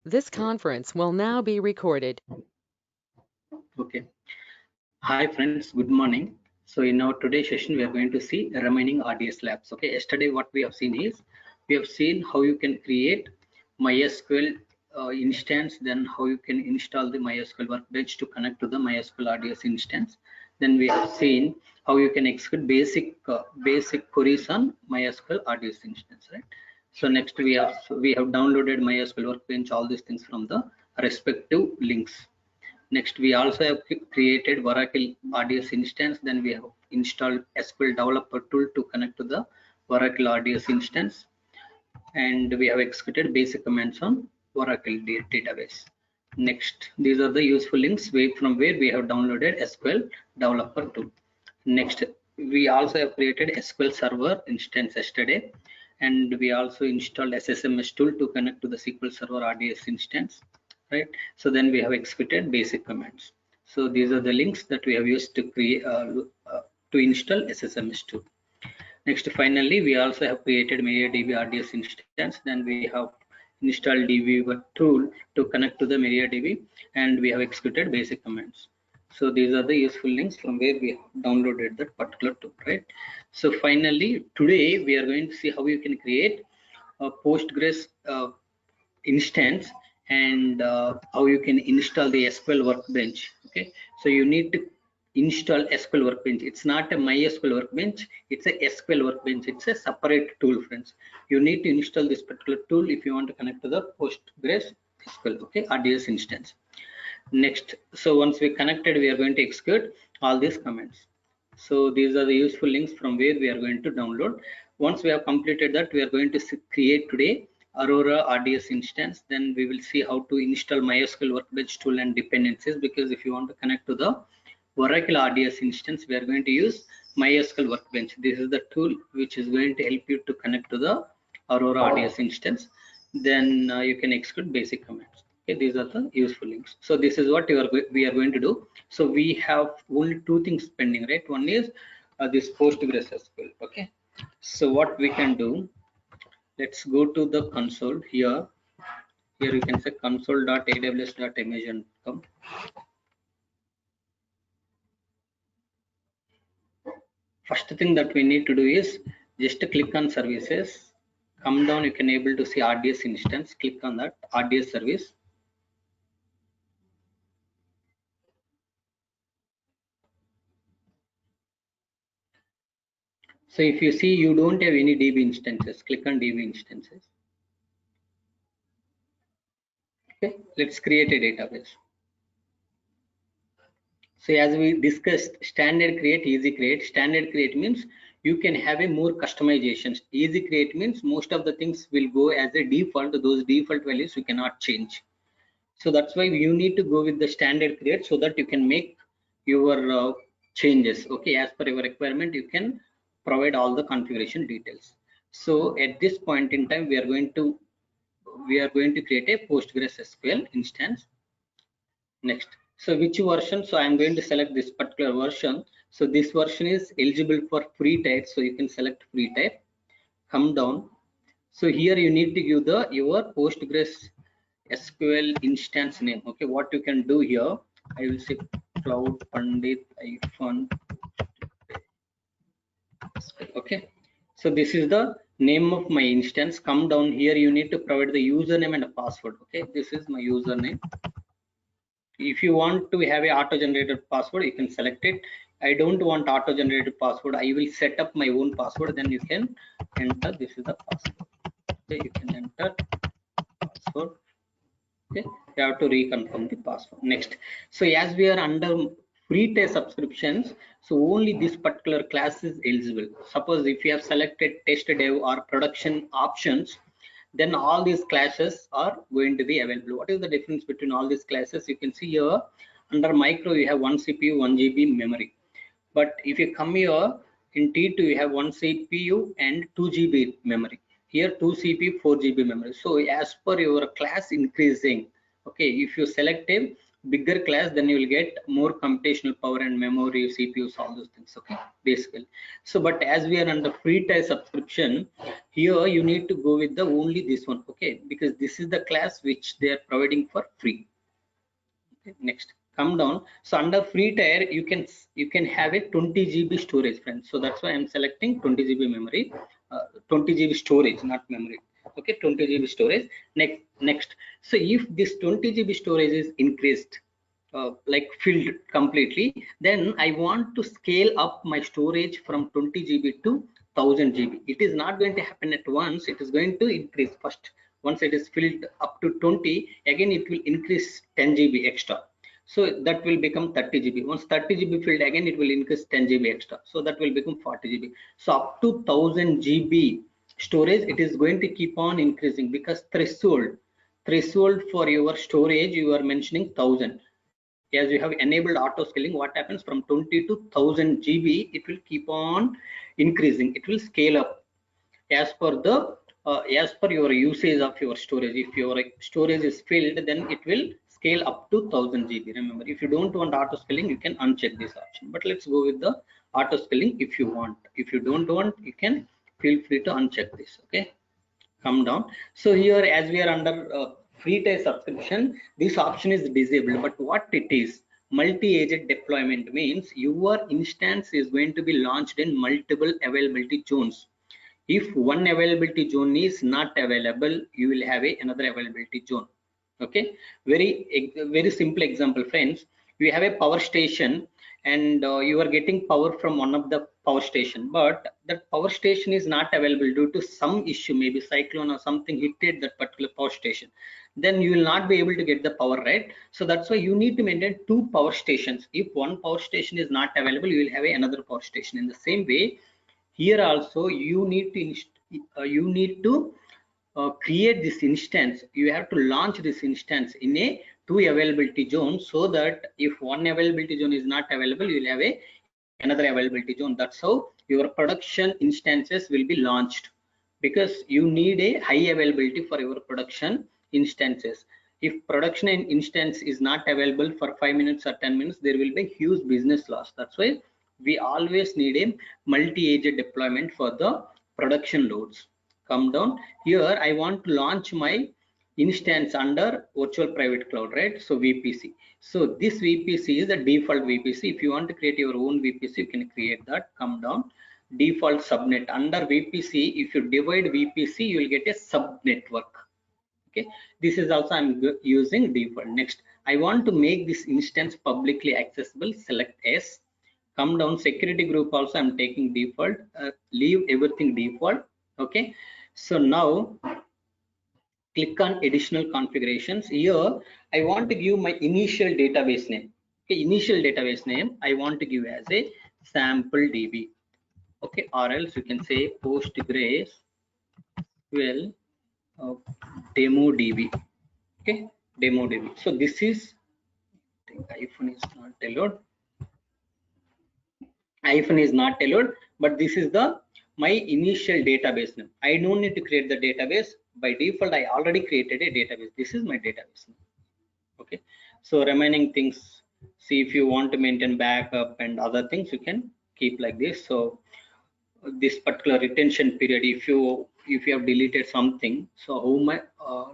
This conference will now be recorded. Okay. Hi friends, good morning. So in our today's session, we are going to see remaining RDS labs. Okay. Yesterday, what we have seen is we have seen how you can create MySQL instance, then how you can install the MySQL workbench to connect to the MySQL RDS instance. Then we have seen how you can execute basic queries on MySQL RDS instance, right? So next we have downloaded MySQL workbench, all these things from the respective links. Next, we also have created Oracle RDS instance. Then we have installed SQL Developer tool to connect to the Oracle RDS instance. And we have executed basic commands on Oracle database. Next, these are the useful links from where we have downloaded SQL Developer tool. Next, we also have created SQL Server instance yesterday. And we also installed SSMS tool to connect to the SQL Server RDS instance, right? So then we have executed basic commands. So these are the links that we have used to create to install SSMS tool. Next, finally, we also have created MariaDB RDS instance. Then we have installed dbeaver tool to connect to the MariaDB, and we have executed basic commands. So these are the useful links from where we have downloaded that particular tool, right? So finally, today we are going to see how you can create a Postgres instance and how you can install the SQL workbench. Okay, so you need to install SQL workbench. It's not a MySQL workbench, it's a SQL workbench. It's a separate tool, friends. You need to install this particular tool if you want to connect to the Postgres SQL, okay, RDS instance. Next, so once we connected, we are going to execute all these commands. So these are the useful links from where we are going to download. Once we have completed that, we are going to create today Aurora RDS instance. Then we will see how to install MySQL workbench tool and dependencies, because if you want to connect to the Oracle RDS instance, we are going to use MySQL workbench. This is the tool which is going to help you to connect to the Aurora RDS instance. Then you can execute basic commands. Okay, these are the useful links. So this is what we are going to do. So we have only two things pending, right? One is this Postgres SQL. Okay, so what we can do, let's go to the console here. Here you can say console.aws.amazon.com. First thing that we need to do is just click on services, come down, you can able to see RDS instance, click on that RDS service. So if you see you don't have any DB instances, click on DB instances. Okay, let's create a database. So as we discussed, standard create, easy create. Standard create means you can have a more customizations. Easy create means most of the things will go as a default. Those default values you cannot change. So that's why you need to go with the standard create, so that you can make your changes. Okay, as per your requirement, you can provide all the configuration details. So at this point in time, we are going to create a Postgres SQL instance. Next, so which version? So I'm going to select this particular version. So this version is eligible for free type, so you can select free type. Come down. So here you need to give the your Postgres SQL instance name. Okay, what you can do here, I will say Cloud Pandit iPhone. Okay, so this is the name of my instance. Come down here, you need to provide the username and a password. Okay, this is my username. If you want to have a auto generated password, you can select it. I don't want auto generated password, I will set up my own password. Then you can enter, this is the password. Okay, you can enter password. Okay, you have to reconfirm the password. Next, so as we are under free test subscriptions, so only this particular class is eligible. Suppose if you have selected test dev or production options, then all these classes are going to be available. What is the difference between all these classes? You can see here under micro you have 1 CPU 1 GB memory, but if you come here in T2 you have 1 CPU and 2 GB memory. Here 2 CPU 4 GB memory. So as per your class increasing, okay, if you select a bigger class, then you will get more computational power and memory, CPUs, all those things. Okay, basically. So, but as we are under free tier subscription, here you need to go with the only this one. Okay, because this is the class which they are providing for free. Okay, next, come down. So under free tier, you can have a 20 GB storage, friends. So that's why I'm selecting 20 GB memory, 20 GB storage, not memory. Okay, 20 GB storage. Next. So if this 20 GB storage is increased, like filled completely, then I want to scale up my storage from 20 GB to 1000 GB. It is not going to happen at once. It is going to increase first. Once it is filled up to 20, again it will increase 10 GB extra. So that will become 30 GB. Once 30 GB filled, again it will increase 10 GB extra. So that will become 40 GB. So up to 1000 GB storage, it is going to keep on increasing, because threshold for your storage, you are mentioning 1000. As you have enabled auto scaling, what happens, from 20 to 1000 GB, it will keep on increasing. It will scale up as per the as per your usage of your storage. If your storage is filled, then it will scale up to 1000 GB. Remember, if you don't want auto scaling, you can uncheck this option, but let's go with the auto scaling if you want. If you don't want, you can feel free to uncheck this. Okay, come down. So here, as we are under free tier subscription, this option is disabled. But what it is, multi-agent deployment means your instance is going to be launched in multiple availability zones. If one availability zone is not available, you will have another availability zone. Okay, very simple example, friends. You have a power station, and you are getting power from one of the power station, but that power station is not available due to some issue, maybe cyclone or something hit that particular power station. Then you will not be able to get the power, right? So that's why you need to maintain two power stations. If one power station is not available, you will have another power station. In the same way, here also you need to create this instance. You have to launch this instance in a two availability zone, so that if one availability zone is not available, you will have another availability zone. That's how your production instances will be launched, because you need a high availability for your production instances. If production instance is not available for 5 minutes or 10 minutes, there will be huge business loss. That's why we always need a multi-agent deployment for the production loads. Come down. Here I want to launch my instance under virtual private cloud, right? So VPC. So this VPC is the default VPC. If you want to create your own VPC, you can create that. Come down. Default subnet. Under VPC, if you divide VPC, you will get a sub network. Okay, this is also I'm using default. Next, I want to make this instance publicly accessible. Select S. Come down. Security group also I'm taking default. Leave everything default. Okay, so now click on additional configurations. Here I want to give my initial database name. Okay, initial database name I want to give as a sample DB. Okay, or else you can say PostgreSQL demo DB. Okay, demo DB. So this is, I think iPhone is not allowed. iPhone is not allowed, but this is the my initial database name. I don't need to create the database. By default, I already created a database. This is my database name. Okay, so remaining things, see, if you want to maintain backup and other things, you can keep like this. So this particular retention period, if you have deleted something, so how my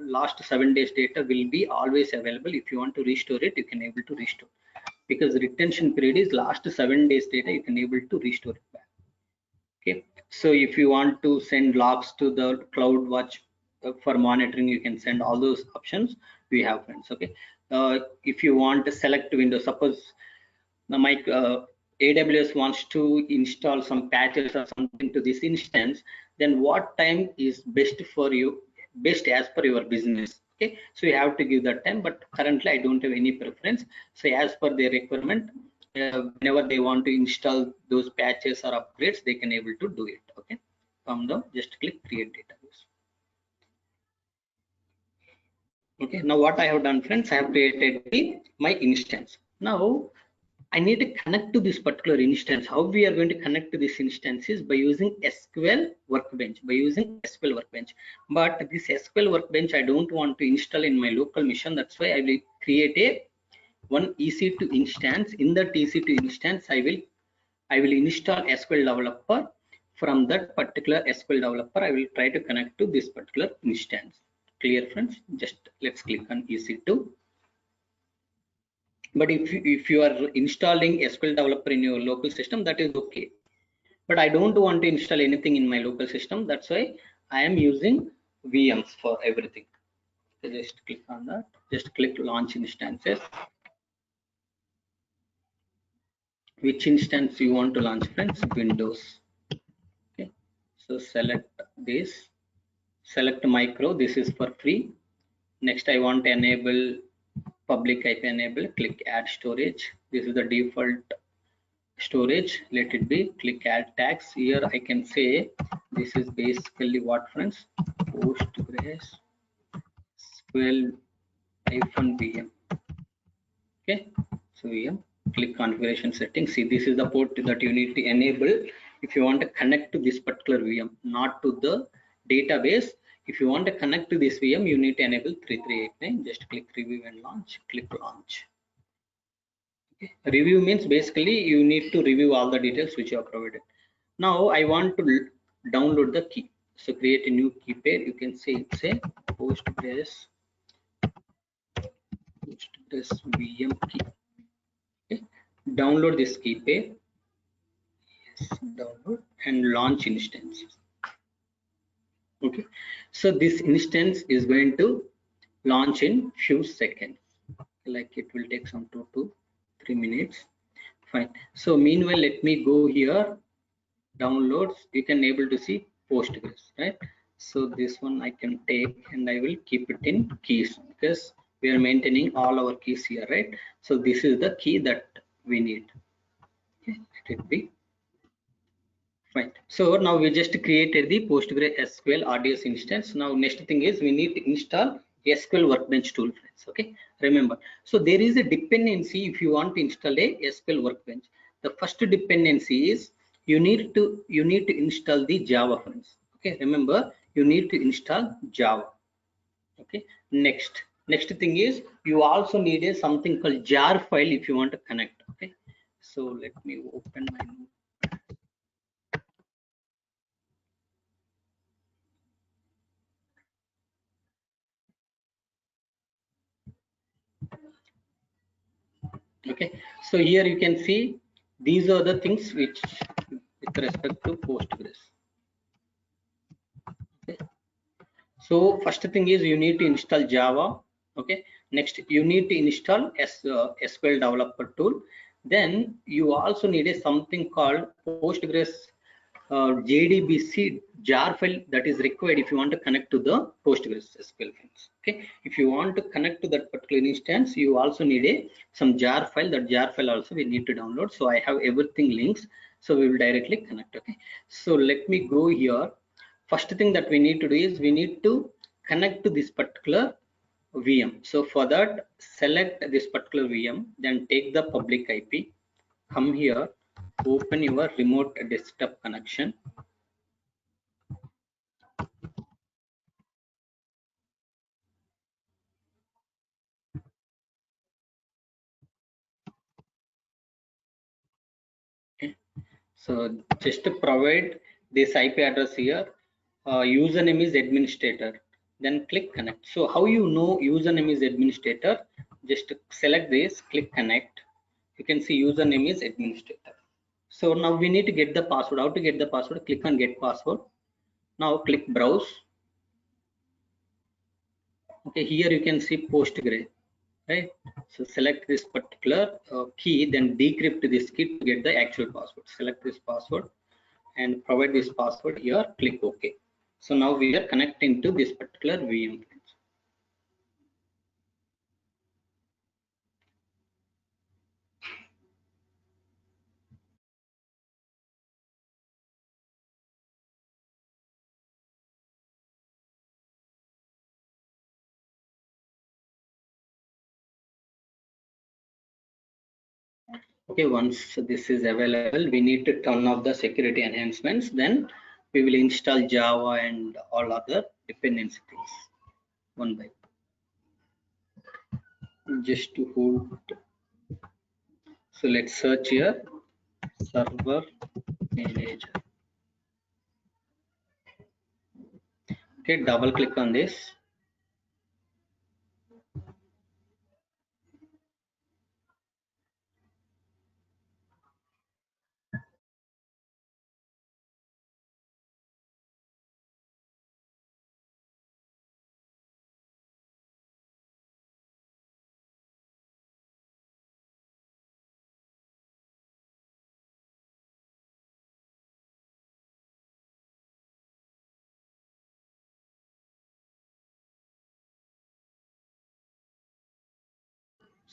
last 7 days data will be always available. If you want to restore it, you can able to restore, because retention period is last 7 days data, you can able to restore it back. Okay, so if you want to send logs to the CloudWatch for monitoring, you can send all those options we have, friends. Okay, if you want to select Windows, suppose now my AWS wants to install some patches or something to this instance, then what time is best for you, best as per your business. Okay, so you have to give that time, but currently I don't have any preference. So as per their requirement, whenever they want to install those patches or upgrades, they can able to do it. Okay, come down, just click create database. Okay, now what I have done, friends, I have created my instance. Now I need to connect to this particular instance. How we are going to connect to this instance is by using SQL Workbench, But this SQL Workbench, I don't want to install in my local machine. That's why I will create a one EC2 instance. In that EC2 instance, I will install SQL Developer. From that particular SQL Developer, I will try to connect to this particular instance. Clear, friends? Just let's click on EC2. But if you are installing SQL Developer in your local system, that is okay. But I don't want to install anything in my local system. That's why I am using VMs for everything. So just click on that. Just click launch instances. Which instance you want to launch, friends? Windows. Okay. So select this. Select micro. This is for free. Next, I want to enable public IP enable. Click add storage. This is the default storage. Let it be. Click add tags. Here I can say this is basically what, friends? Postgres SQL-VM. Okay, so VM, click configuration settings. See, this is the port that you need to enable if you want to connect to this particular VM, not to the database. If you want to connect to this VM, you need to enable 3389. Just click review and launch. Click launch. Okay. Review means basically you need to review all the details which you have provided. Now I want to download the key. So create a new key pair. You can say it's a Postgres VM key. Okay. Download this key pair. Yes, download and launch instance. Okay, so this instance is going to launch in few seconds. Like it will take some 2 to 3 minutes. Fine. So meanwhile, let me go here. Downloads. You can able to see Postgres, right? So this one I can take and I will keep it in keys because we are maintaining all our keys here, right? So this is the key that we need. Okay, let it be. Fine. So now we just created the Postgres SQL RDS instance. Now next thing is we need to install SQL Workbench tool, friends. Okay, remember. So there is a dependency if you want to install a SQL Workbench. The first dependency is you need to install the Java, friends. Okay, remember you need to install Java. Okay. Next thing is you also need a something called jar file if you want to connect. Okay. So let me open my okay, so here you can see these are the things which with respect to Postgres. Okay. So first thing is you need to install Java. Okay, next you need to install SQL developer tool. Then you also need a something called Postgres JDBC jar file that is required if you want to connect to the Postgres SQL files. Okay, if you want to connect to that particular instance, you also need a some jar file. That jar file also we need to download. So I have everything links, so we will directly connect. Okay, so let me go here. First thing that we need to do is we need to connect to this particular VM. So for that, select this particular VM, then take the public IP, come here, open your remote desktop connection. Okay. So just to provide this IP address here, username is administrator, then click connect. So how you know username is administrator? Just select this, click connect. You can see username is administrator. So now we need to get the password. How to get the password? Click on get password. Now click browse. Okay, here you can see Postgres, right? So select this particular key, then decrypt this key to get the actual password. Select this password and provide this password here. Click OK. So now we are connecting to this particular VM. Okay, once this is available, we need to turn off the security enhancements. Then we will install Java and all other dependency things one by one. Just to hold So let's search here server manager. Okay, double click on this.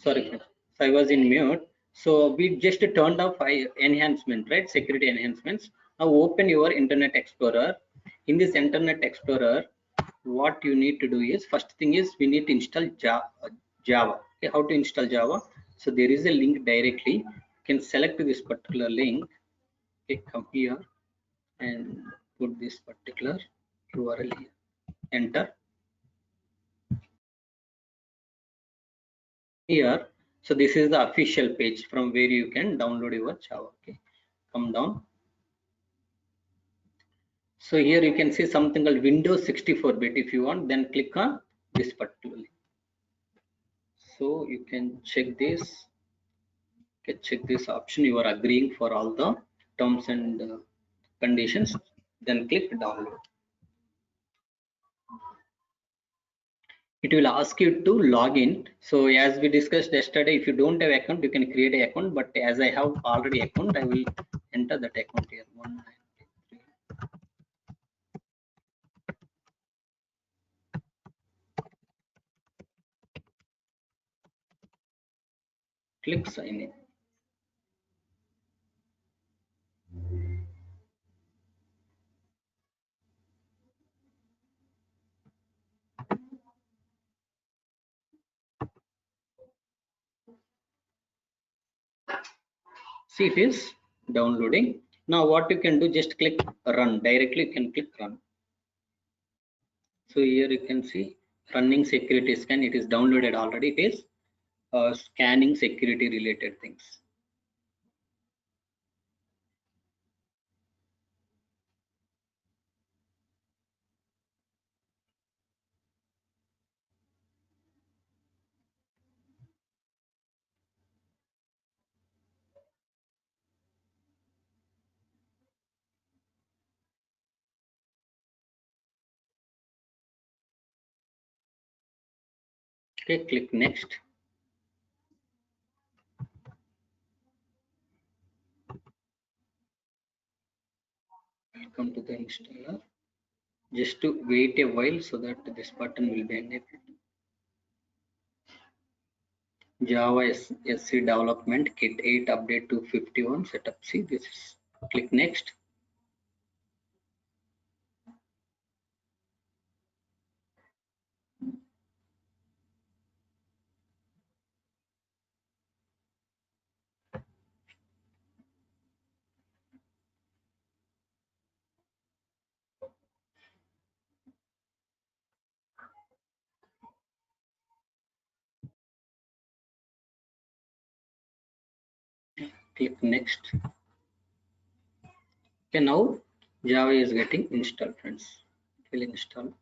Sorry friends. So I was in mute. So we just turned off enhancement, right? Security enhancements. Now open your Internet Explorer. In this Internet Explorer, what you need to do is, first thing is we need to install Java. Okay, how to install Java? So there is a link directly. You can select this particular link. Okay, come here and put this particular URL here. Enter. Here, so this is the official page from where you can download your Java. Okay, come down. So here you can see something called Windows 64-bit. If you want, then click on this particularly. So you can check this. Okay, check this option. You are agreeing for all the terms and conditions. Then click download. It will ask you to log in. So as we discussed yesterday, if you don't have account, you can create an account. But as I have already account, I will enter that account here. 193. Click sign in. See, it is downloading. Now what you can do, just click run. Directly you can click run. So here you can see running security scan. It is downloaded already. It is scanning security related things. Okay, click next. Welcome to the installer. Just to wait a while so that this button will be enabled. Java SC development kit 8 update to 51 setup. See this is, click next. Click next. Okay, now Java is getting installed, friends. It will install.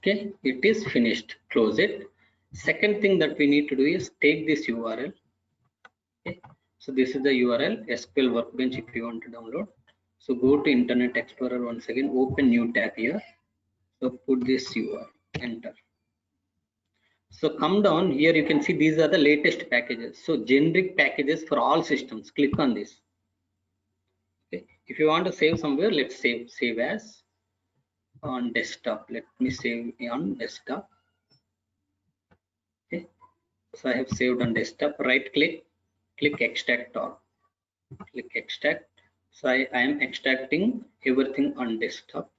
Okay, it is finished. Close it. Second thing that we need to do is take this URL. Okay, so this is the URL SQL Workbench if you want to download. So go to Internet Explorer once again, open new tab here. So put this URL, enter. So come down here, you can see these are the latest packages. So generic packages for all systems. Click on this. Okay, If you want to save somewhere, let's save as on desktop. Let me save on desktop. Okay, so I have saved on desktop. Right click, click extract all. Click extract. So I am extracting everything on desktop.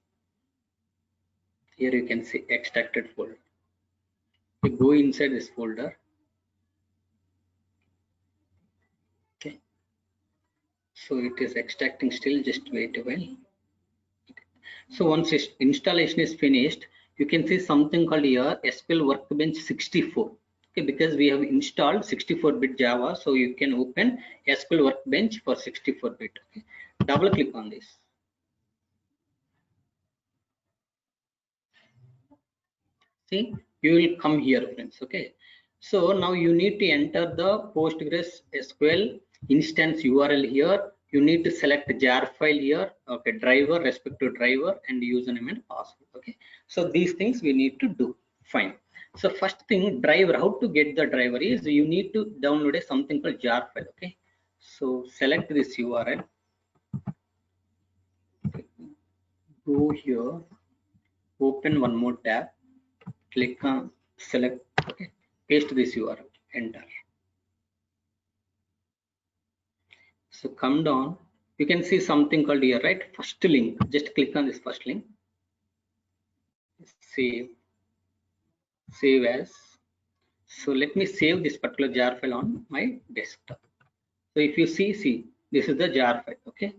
Here you can see extracted folder. You go inside this folder. Okay, so it is extracting still. Just wait a while. So once installation is finished, you can see something called here SQL Workbench 64. Okay, because we have installed 64-bit Java, so you can open SQL Workbench for 64-bit. Okay, double click on this. See, you will come here, friends. Okay, so now you need to enter the Postgres SQL instance URL here. You need to select jar file here. Okay, driver, respective driver, and username and password. Okay, so these things we need to do. Fine. So first thing, driver. How to get the driver is you need to download something called jar file. Okay, so select this URL. Okay. Go here. Open one more tab. Click on select. Okay, paste this URL. Enter. So come down. You can see something called here, right? First link. Just click on this first link. Save. Save as. So let me save this particular jar file on my desktop. So if you see, this is the jar file. Okay.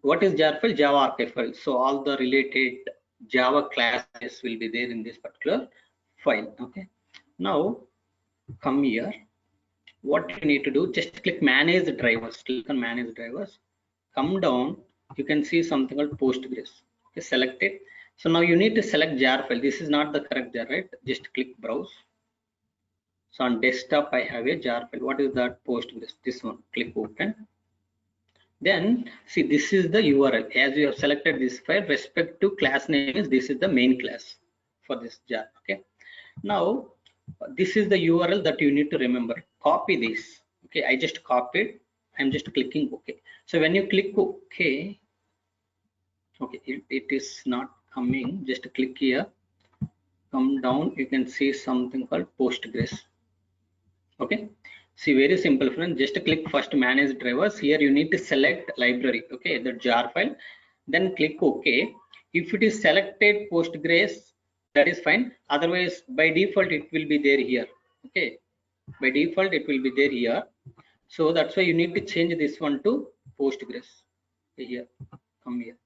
What is jar file? Java archive file. So all the related Java classes will be there in this particular file. Okay. Now come here. What you need to do, just click manage drivers. Click on manage drivers. Come down. You can see something called Postgres. Okay, select it. So now you need to select jar file. This is not the correct jar, right? Just click browse. So on desktop I have a jar file. What is that? Postgres. This one. Click open. Then see, this is the URL. As you have selected this file, respect to class name is this is the main class for this jar. Okay. Now this is the URL that you need to remember. Copy this. Okay, I just copied. I'm just clicking OK. So when you click OK, it is not coming. Just click here. Come down. You can see something called Postgres. Okay. See, very simple, friend. Just click first manage drivers. Here you need to select library. Okay, the jar file. Then click OK. If it is selected Postgres, that is fine. Otherwise, by default, it will be there here. Okay, by default, it will be there here. So that's why you need to change this one to Postgres. Here, come here.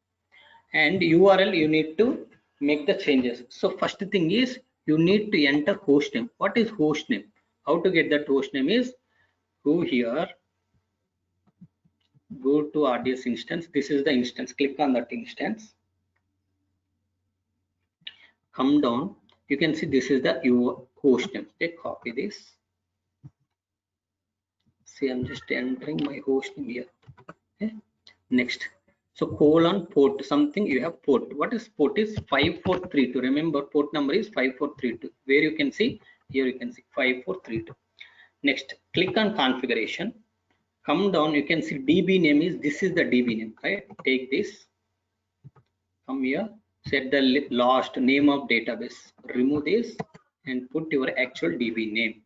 And URL, you need to make the changes. So first thing is you need to enter host name. What is host name? How to get that host name is go here, go to RDS instance. This is the instance. Click on that instance. Come down. You can see this is the host name. Okay, copy this. See, I'm just entering my host name here. Okay. Next. So colon port, something you have port. What is port? Is 5432. Remember, port number is 5432. Where you can see, here you can see 5432. Next, click on configuration. Come down, you can see DB name is, this is the DB name, right? Take this. Come here, set the last name of database. Remove this and put your actual DB name.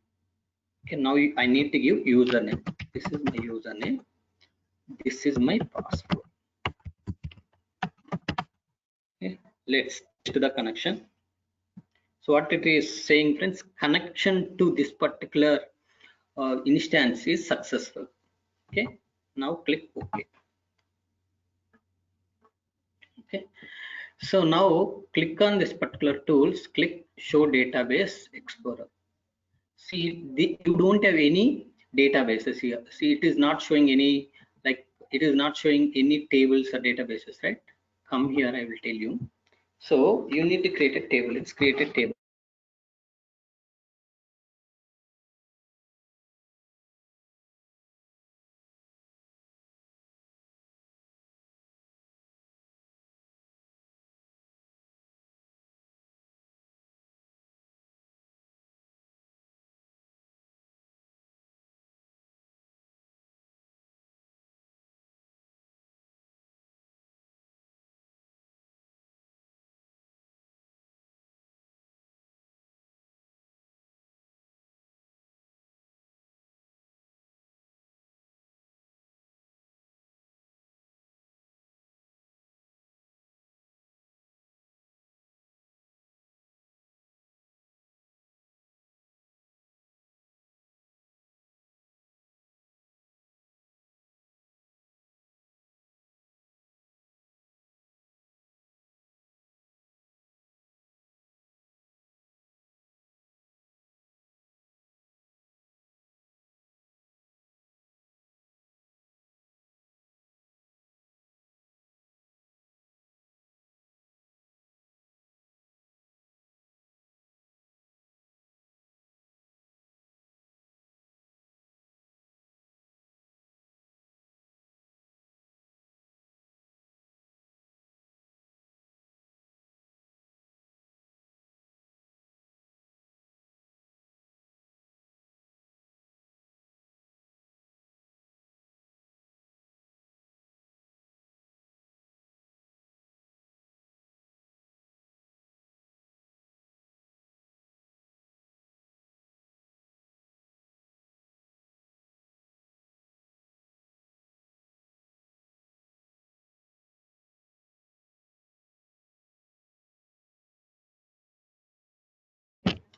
Okay, now I need to give username. This is my username. This is my password. Okay, let's to the connection. So what it is saying, friends, connection to this particular instance is successful. Okay, now click OK. Okay, so now click on this particular tools, click show database explorer. See, you don't have any databases here. See, it is not showing any, like it is not showing any tables or databases, right? Come here, I will tell you. So you need to create a table. Let's create a table.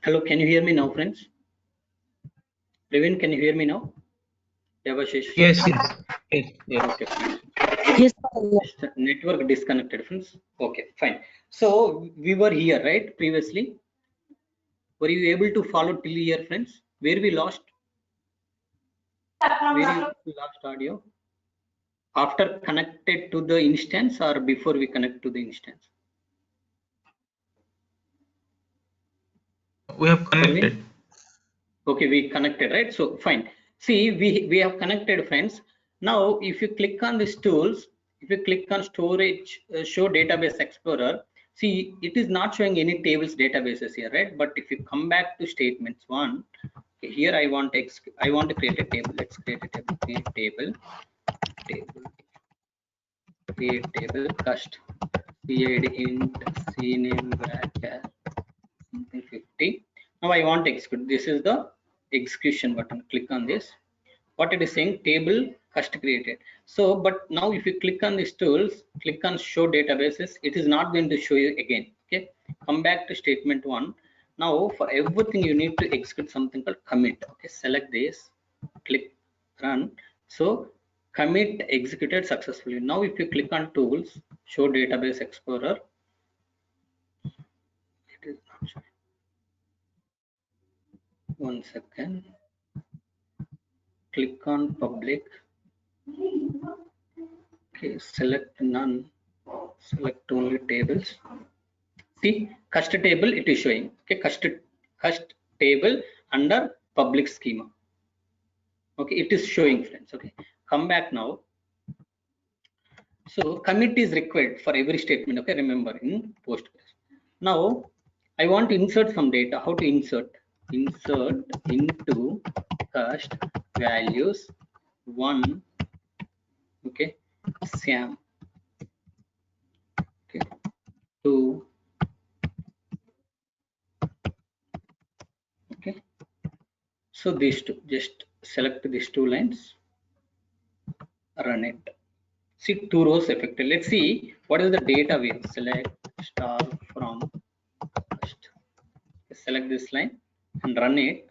Hello, can you hear me now, friends? Levin, can you hear me now? Devashish? Yes, yes, yes, yes. Okay, fine. Yes, Just network disconnected, friends. Okay, fine. So we were here, right? Previously, were you able to follow till here, friends? Where we lost? Where you lost audio? After connected to the instance or before we connect to the instance? We have connected. Praveen? Okay, we connected, right? So fine. See, we have connected, friends. Now, if you click on these tools, if you click on storage, show database explorer, see, it is not showing any tables databases here, right? But if you come back to statements one, okay, here I want to create a table. Let's create a table. Create table, cust cid int cname bracket something 50. Now I want to execute. This is the execution button. Click on this. What it is saying, table cust created. So but now if you click on these tools, click on show databases, it is not going to show you again. Okay, come back to statement one. Now for everything you need to execute something called commit. Okay, select this, click run. So commit executed successfully. Now if you click on tools, show database explorer, it is not showing. One second, click on public. Okay, select none, select only tables. See, cust table it is showing. Okay, cust table under public schema. Okay, it is showing, friends. Okay, come back now. So commit is required for every statement. Okay, remember in Postgres. Now I want to insert some data. How to insert? Insert into cust values one. Okay, SAM. Okay, two. Okay, so these two, just select these two lines, run it. See, two rows affected. Let's see what is the data we have. Select star from first. Select this line and run it.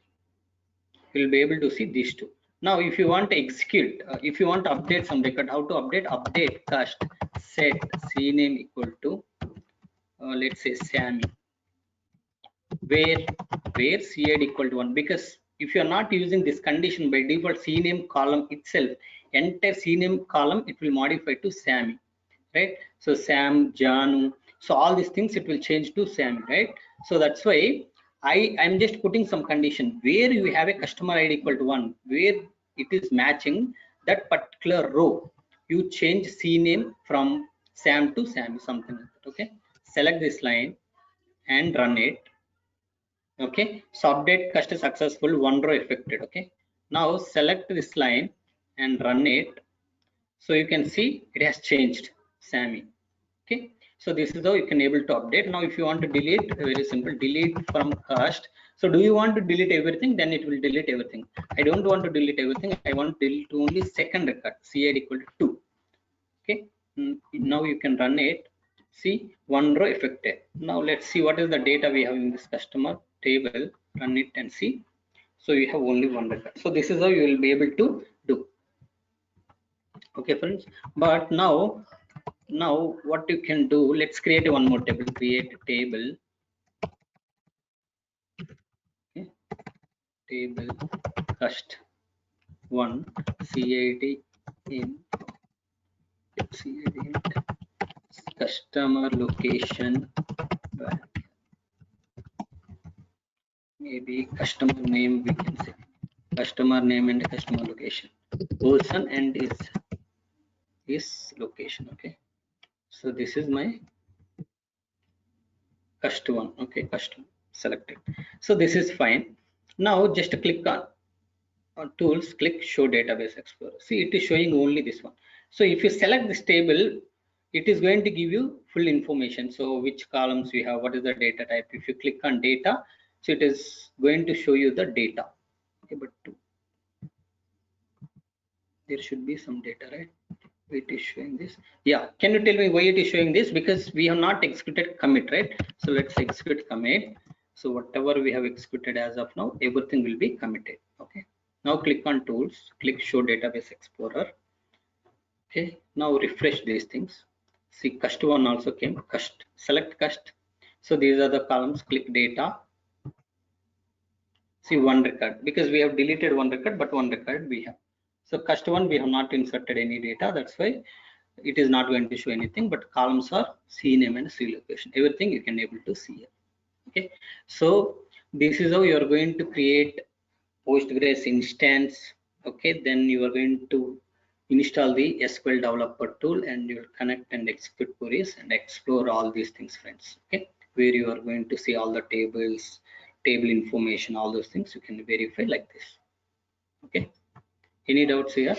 You'll be able to see these two. Now if you want to execute, if you want to update some record, how to update cust set cname equal to let's say Sammy, where cid equal to 1, because if you are not using this condition, by default cname column itself, entire cname column it will modify to Sammy, right? So Sam, Janu, so all these things it will change to Sammy, right? So that's why I'm just putting some condition where you have a customer ID equal to 1, where it is matching that particular row, you change cname from Sam to Sammy, something like that. Okay, select this line and run it. Okay, so update cust successful, one row affected. Okay, now select this line and run it. So you can see it has changed Sammy. Okay, so this is how you can able to update. Now if you want to delete, very simple, delete from cust. So do you want to delete everything? Then it will delete everything. I don't want to delete everything. I want to delete only second record, cid equal to 2. Okay, now you can run it. See, one row affected. Now let's see what is the data we have in this customer table. Run it and see. So you have only one record. So this is how you will be able to do. Okay, friends. But now what you can do, let's create one more table. Create a table. Okay, table cust one cid in customer location, maybe customer name, we can say customer name and customer location, person and his location. Okay, so this is my cust one. Okay, custom selected. So this is fine. Now just click on tools, click show database explorer. See, it is showing only this one. So if you select this table, it is going to give you full information. So which columns we have, what is the data type. If you click on data, so it is going to show you the data. Okay, but there should be some data, right? It is showing this. Yeah, can you tell me why it is showing this? Because we have not executed commit, right? So let's execute commit. So whatever we have executed as of now, everything will be committed. Okay. Now click on tools, click show database explorer. Okay. Now refresh these things. See, cust one also came. Cust, select cust. So these are the columns. Click data. See, one record, because we have deleted one record, but one record we have. So cust one, we have not inserted any data. That's why it is not going to show anything, but columns are C name and C location. Everything you can able to see here. Okay. So this is how you are going to create Postgres instance. Okay. Then you are going to install the SQL developer tool and you will connect and execute queries and explore all these things, friends. Okay. Where you are going to see all the tables, table information, all those things you can verify like this. Okay. Any doubts here?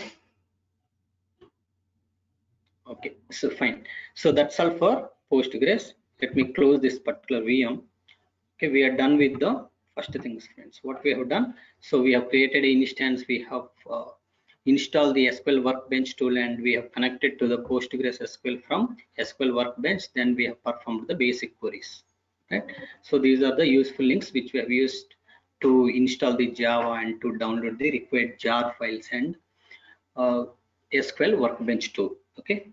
Okay, so fine. So that's all for Postgres. Let me close this particular VM. Okay, we are done with the first things, friends. What we have done, so we have created an instance, we have installed the SQL Workbench tool, and we have connected to the Postgres SQL from SQL Workbench. Then we have performed the basic queries. Right. So these are the useful links which we have used to install the Java and to download the required jar files and SQL Workbench tool. Okay,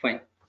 fine.